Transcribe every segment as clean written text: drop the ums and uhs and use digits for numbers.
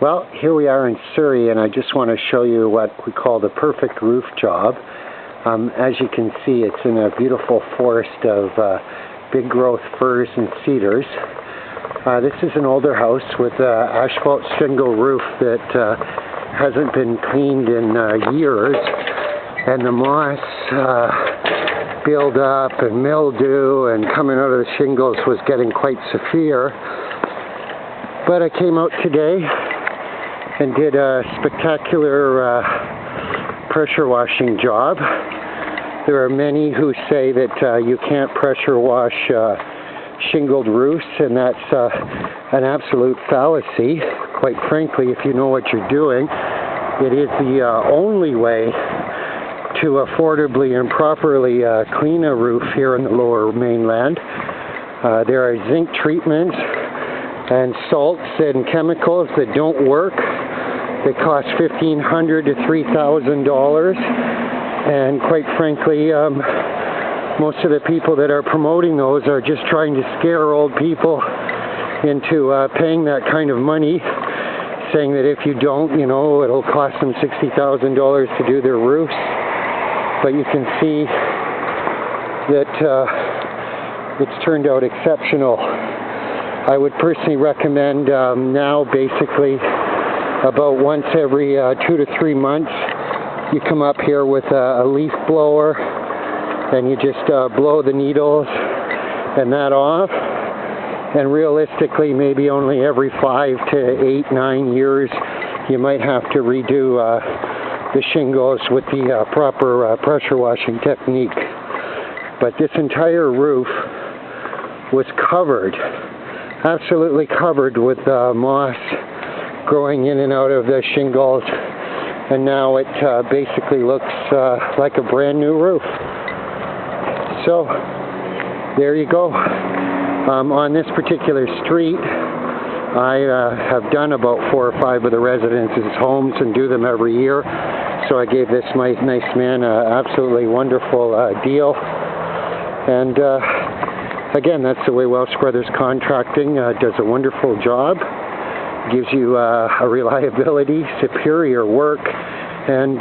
Well, here we are in Surrey, and I just want to show you what we call the perfect roof job. As you can see, it's in a beautiful forest of big growth firs and cedars. This is an older house with an asphalt shingle roof that hasn't been cleaned in years, and the moss buildup and mildew and coming out of the shingles was getting quite severe. But I came out today and did a spectacular pressure washing job. There are many who say that you can't pressure wash shingled roofs, and that's an absolute fallacy. Quite frankly, if you know what you're doing, it is the only way to affordably and properly clean a roof here in the lower mainland. There are zinc treatments and salts and chemicals that don't work. They cost $1,500 to $3,000, and quite frankly, most of the people that are promoting those are just trying to scare old people into paying that kind of money, saying that if you don't, you know, it'll cost them $60,000 to do their roofs. But you can see that it's turned out exceptional. I would personally recommend now basically about once every 2 to 3 months you come up here with a leaf blower and you just blow the needles and that off, and realistically maybe only every 5 to 8, 9 years you might have to redo the shingles with the proper pressure washing technique. But this entire roof was covered, absolutely covered with moss growing in and out of the shingles, and now it basically looks like a brand new roof. So there you go. On this particular street, I have done about 4 or 5 of the residents' homes and do them every year. So I gave this nice man an absolutely wonderful deal. And again, that's the way Welsh Brothers Contracting does a wonderful job. Gives you a reliability, superior work, and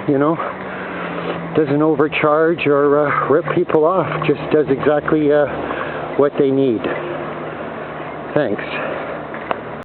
you know, doesn't overcharge or rip people off. Just does exactly what they need. Thanks.